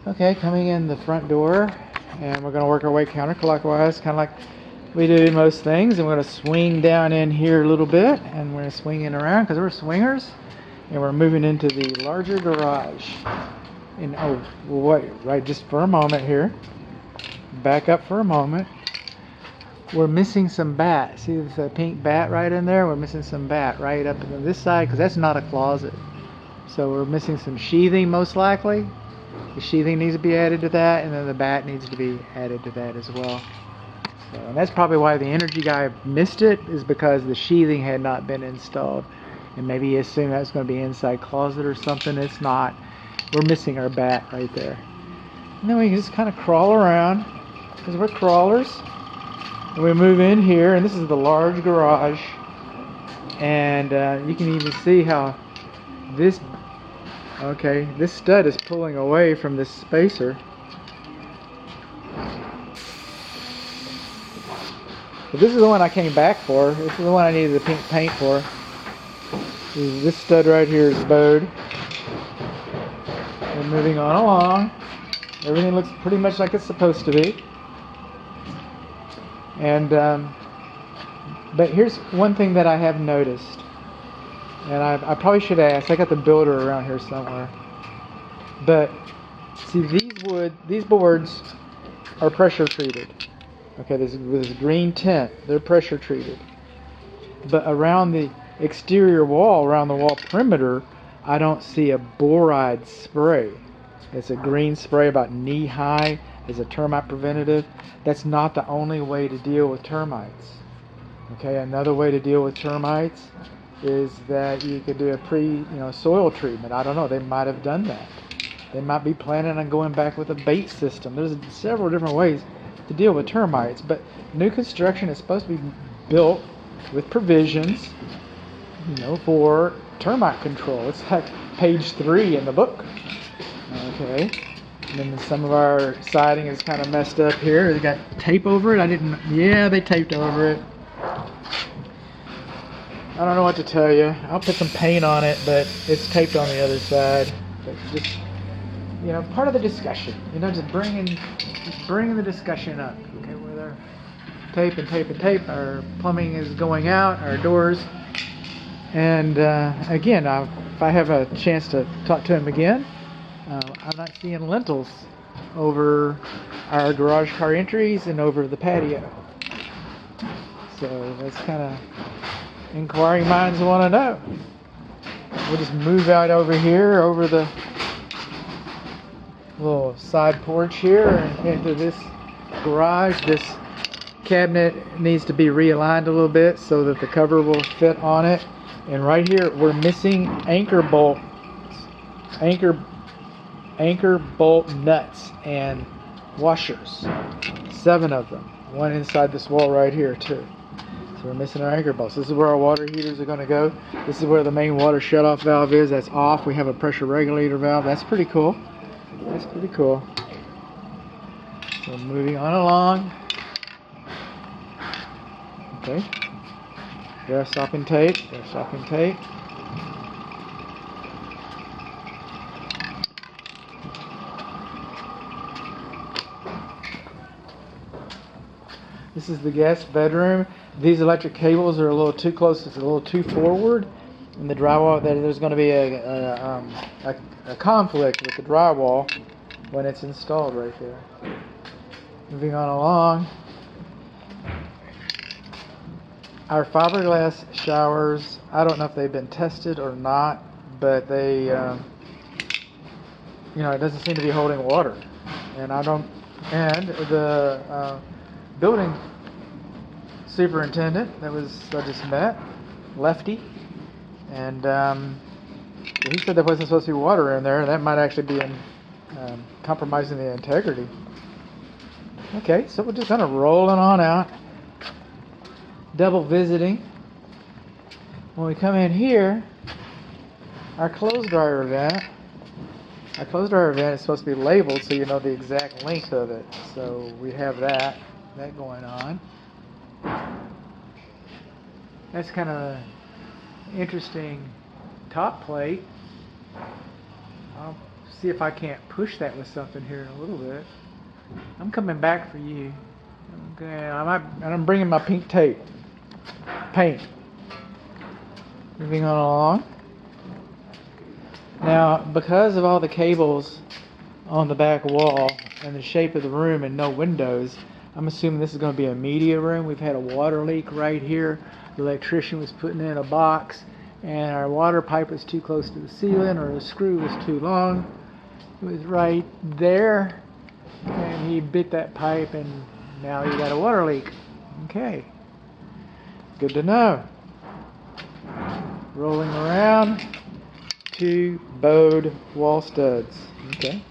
Okay, coming in the front door, and we're going to work our way counterclockwise, kind of like we do most things. And we're going to swing down in here a little bit, and we're going to swing in around because we're swingers, and we're moving into the larger garage. And oh, wait, right, just for a moment here. Back up for a moment. We're missing some bat. See this pink bat right in there? We're missing some bat right up on this side because that's not a closet. So we're missing some sheathing most likely. The sheathing needs to be added to that, and then the bat needs to be added to that as well. So, and that's probably why the energy guy missed it, is because the sheathing had not been installed. And maybe he assumed that was going to be inside closet or something. It's not. We're missing our bat right there. And then we can just kind of crawl around, because we're crawlers. And we move in here, and this is the large garage. And you can even see how this stud is pulling away from this spacer. But this is the one I came back for. This is the one I needed the pink paint for. This stud right here is bowed. We're moving on along. Everything looks pretty much like it's supposed to be. And but here's one thing that I have noticed, and I probably should ask. I got the builder around here somewhere. But see, these boards are pressure treated. Okay, this green tint, they're pressure treated. But around the exterior wall, around the wall perimeter, I don't see a boride spray. It's a green spray about knee high. It's a termite preventative. That's not the only way to deal with termites. Okay, another way to deal with termites is that you could do a soil treatment. I don't know, they might have done that. They might be planning on going back with a bait system. There's several different ways to deal with termites, but new construction is supposed to be built with provisions, for termite control. It's like page 3 in the book. Okay, and then some of our siding is kind of messed up here. They got tape over it. They taped over it. I don't know what to tell you. I'll put some paint on it, but it's taped on the other side. But just, part of the discussion. Just bringing the discussion up. Okay, where they're tape. Our plumbing is going out. Our doors. And again, if I have a chance to talk to him again, I'm not seeing lintels over our garage car entries and over the patio. So that's kind of inquiring minds want to know. We'll just move out over here, over the little side porch here, and into this garage. This cabinet needs to be realigned a little bit so that the cover will fit on it. And right here, we're missing anchor bolt nuts and washers. 7 of them. One inside this wall right here too. So we're missing our anchor bolts. This is where our water heaters are going to go. This is where the main water shutoff valve is. That's off. We have a pressure regulator valve. That's pretty cool. So moving on along. Okay. There's stopping tape. This is the guest bedroom. These electric cables are a little too close. It's a little too forward. In the drywall, there's going to be a conflict with the drywall when it's installed right there. Moving on along. Our fiberglass showers, I don't know if they've been tested or not, but they, it doesn't seem to be holding water. And the building superintendent I just met, Lefty, and he said there wasn't supposed to be water in there, and that might actually be compromising the integrity. Okay, so we're just kind of rolling on out, double visiting. When we come in here, our clothes dryer vent is supposed to be labeled so you know the exact length of it. So we have that going on. That's kind of an interesting top plate. I'll see if I can't push that with something here in a little bit. I'm coming back for you. Okay, I'm bringing my pink tape. Paint. Moving on along. Now, because of all the cables on the back wall and the shape of the room and no windows, I'm assuming this is going to be a media room. We've had a water leak right here. The electrician was putting in a box, and our water pipe was too close to the ceiling, or the screw was too long. It was right there, and he bit that pipe, and now you got a water leak. Okay, good to know. Rolling around, 2 bowed wall studs. Okay,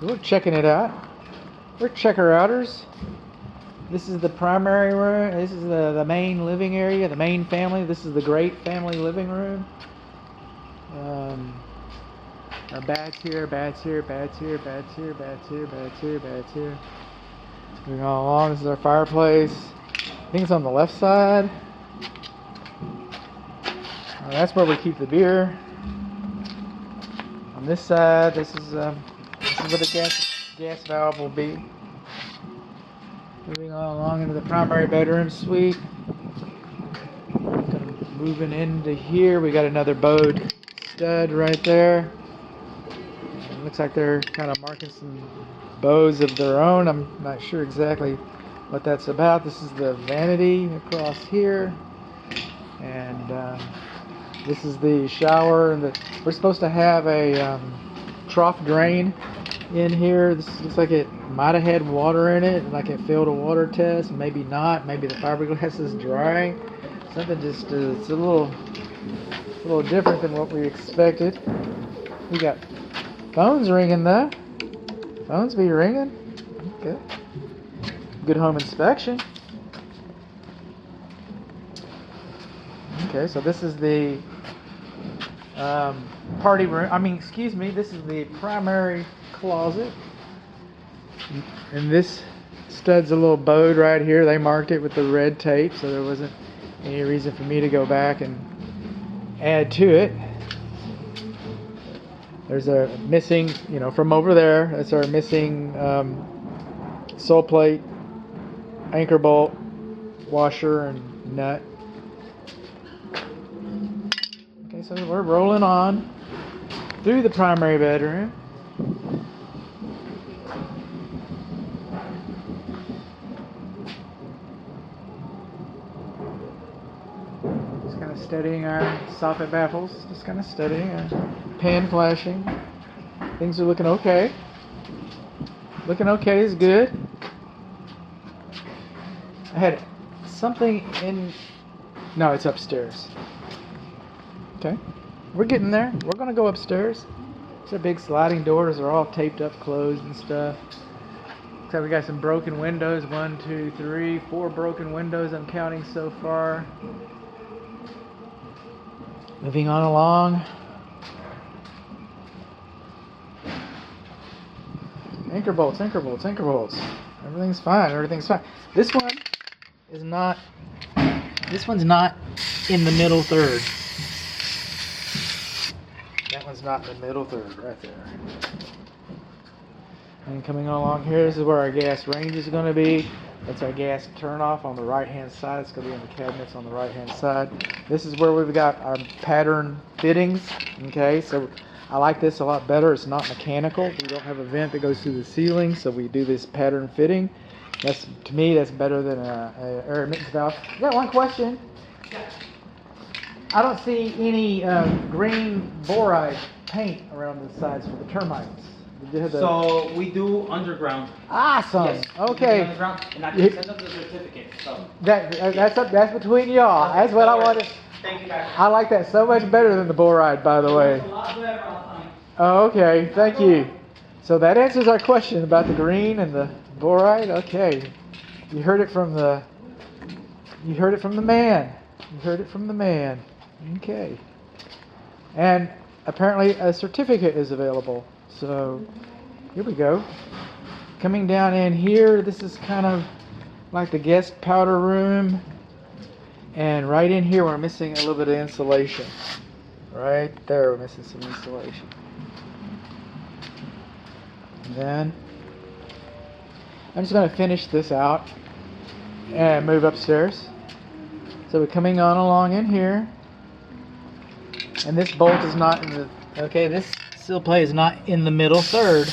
we're checking it out. We're checker-outers. This is the primary room. This is the main living area, the main family. This is the great family living room. Our beds here, beds here, beds here, beds here, beds here, beds here, beds here. Moving on along, this is our fireplace. I think it's on the left side. That's where we keep the beer. On this side, this is where the gas valve will be. Moving on along into the primary bedroom suite. Moving into here, we got another bowed stud right there. It looks like they're kind of marking some bows of their own. I'm not sure exactly what that's about. This is the vanity across here, and this is the shower. And we're supposed to have a trough drain in here. This looks like it might have had water in it, like it failed a water test. Maybe not. Maybe the fiberglass is dry. Something just it's a little different than what we expected. We got phones ringing though. Phones be ringing. Okay. Good home inspection. Okay, so this is the party room. This is the primary closet. And this stud's a little bowed right here. They marked it with the red tape, so there wasn't any reason for me to go back and add to it. There's a missing, from over there, that's our missing sole plate, anchor bolt, washer, and nut. Okay, so we're rolling on through the primary bedroom. Just kind of studying our soffit baffles, just kind of studying our pan flashing. Things are looking okay. Looking okay is good. I had something in... No, it's upstairs. Okay. We're getting there. We're going to go upstairs. These are big sliding doors. They're all taped up closed and stuff. Looks like we got some broken windows. 1, 2, 3, 4 broken windows I'm counting so far. Moving on along. Anchor bolts, anchor bolts, anchor bolts. Everything's fine. Everything's fine. This one is not. This one's not in the middle third. That one's not in the middle third, right there. And coming along here, this is where our gas range is going to be. That's our gas turnoff on the right-hand side. It's going to be in the cabinets on the right-hand side. This is where we've got our pattern fittings. Okay, so I like this a lot better. It's not mechanical. We don't have a vent that goes through the ceiling, so we do this pattern fitting. To me, that's better than a air admittance valve. I got one question. I don't see any green boride paint around the sides for the termites. So we do underground. Awesome. Yes, okay. Underground, and I can send up the certificate. So That's between y'all. That's what I wanted. Thank you guys. I like that so much better than the boride, by the way. A lot better on time. Oh, okay. Thank you. So that answers our question about the green and the boride. Okay. You heard it from the man. You heard it from the man. Okay. And apparently a certificate is available. So here we go. Coming down in here, this is kind of like the guest powder room. And right in here, we're missing a little bit of insulation. Right there, we're missing some insulation. And then I'm just going to finish this out and move upstairs. So we're coming on along in here. And this bolt is not in the... Okay, this sill plate is not in the middle third.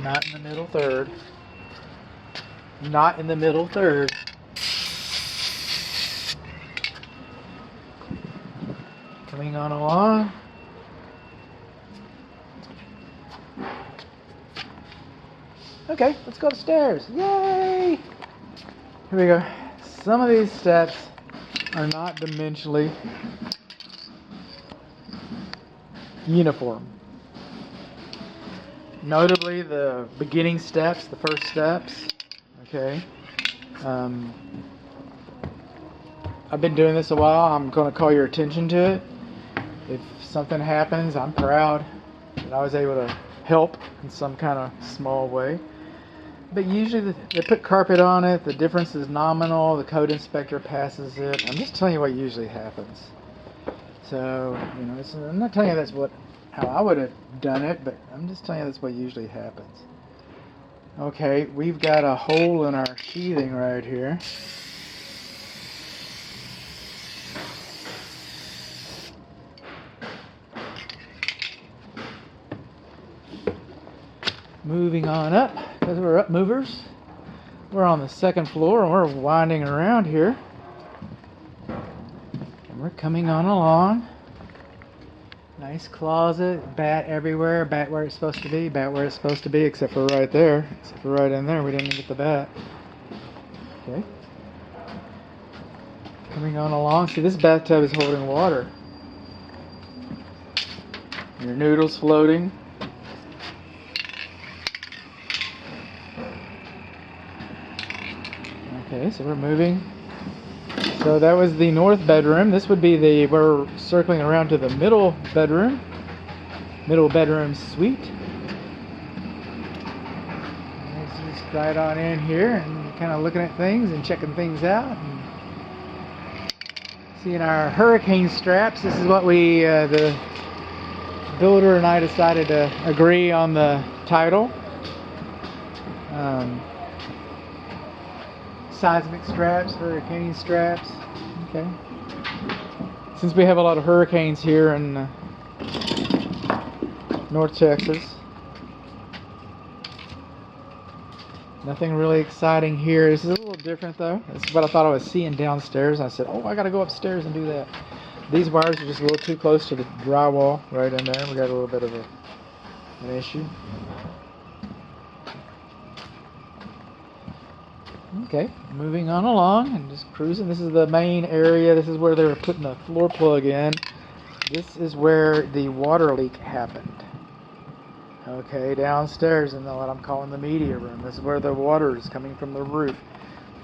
Not in the middle third. Not in the middle third. Coming on along. Okay, let's go upstairs. Yay! Here we go. Some of these steps are not dimensionally uniform. Notably, the beginning steps, the first steps. Okay. I've been doing this a while. I'm going to call your attention to it. If something happens, I'm proud that I was able to help in some kind of small way. But usually they put carpet on it, the difference is nominal, the code inspector passes it. I'm just telling you what usually happens. So, you know, I'm not telling you that's how I would have done it, but I'm just telling you that's what usually happens. Okay, we've got a hole in our sheathing right here. Moving on up, because we're up movers. We're on the second floor and we're winding around here. And we're coming on along. Nice closet, bat everywhere, bat where it's supposed to be, bat where it's supposed to be, except for right there. Except for right in there, we didn't get the bat. Okay. Coming on along, see this bathtub is holding water. Your noodles floating. Okay, so we're moving. So that was the north bedroom. This would be we're circling around to the middle bedroom suite. Let's just right on in here and kind of looking at things and checking things out. And seeing our hurricane straps. This is what the builder and I decided to agree on the title. Seismic straps, hurricane straps. Okay. Since we have a lot of hurricanes here in North Texas, nothing really exciting here. This is a little different though. This is what I thought I was seeing downstairs. I said, oh, I gotta go upstairs and do that. These wires are just a little too close to the drywall right in there. We got a little bit of an issue. Okay, moving on along and just cruising. This is the main area. This is where they were putting the floor plug in. This is where the water leak happened. Okay, downstairs in what I'm calling the media room. This is where the water is coming from the roof.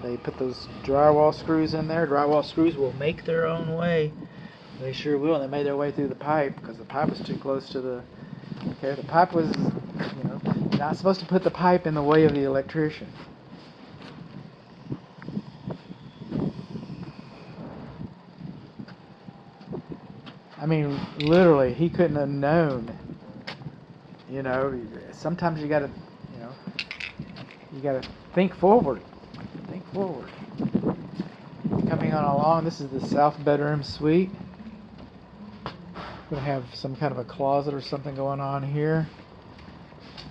They put those drywall screws in there. Drywall screws will make their own way. They sure will. And they made their way through the pipe because the pipe was too close to the... Okay, the pipe was, not supposed to put the pipe in the way of the electrician. I mean, literally, he couldn't have known. Sometimes you gotta, you gotta think forward. Think forward. Coming on along, this is the south bedroom suite. Gonna have some kind of a closet or something going on here.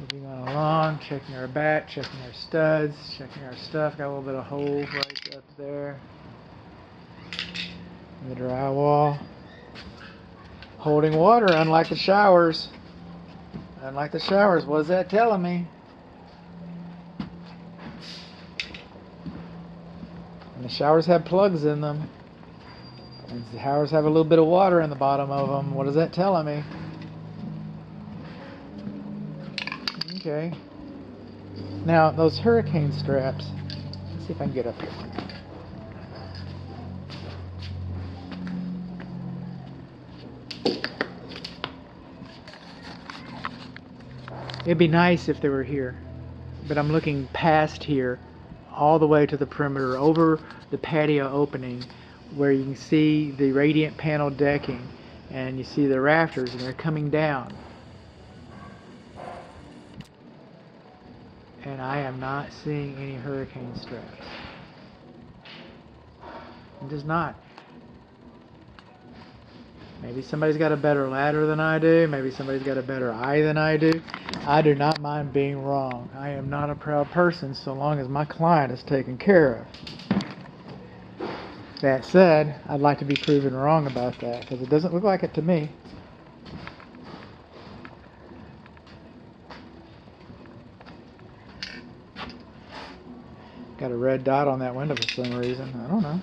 Moving on along, checking our bat, checking our studs, checking our stuff. Got a little bit of hole right up there. The drywall. Holding water, unlike the showers. Unlike the showers, what is that telling me? And the showers have plugs in them. And the showers have a little bit of water in the bottom of them. What is that telling me? Okay. Now, those hurricane straps. Let's see if I can get up here. It'd be nice if they were here, but I'm looking past here, all the way to the perimeter, over the patio opening, where you can see the radiant panel decking. and you see the rafters and they're coming down. And I am not seeing any hurricane stress. I'm just not. Maybe somebody's got a better ladder than I do. Maybe somebody's got a better eye than I do. I do not mind being wrong. I am not a proud person so long as my client is taken care of. That said, I'd like to be proven wrong about that because it doesn't look like it to me. Got a red dot on that window for some reason. I don't know.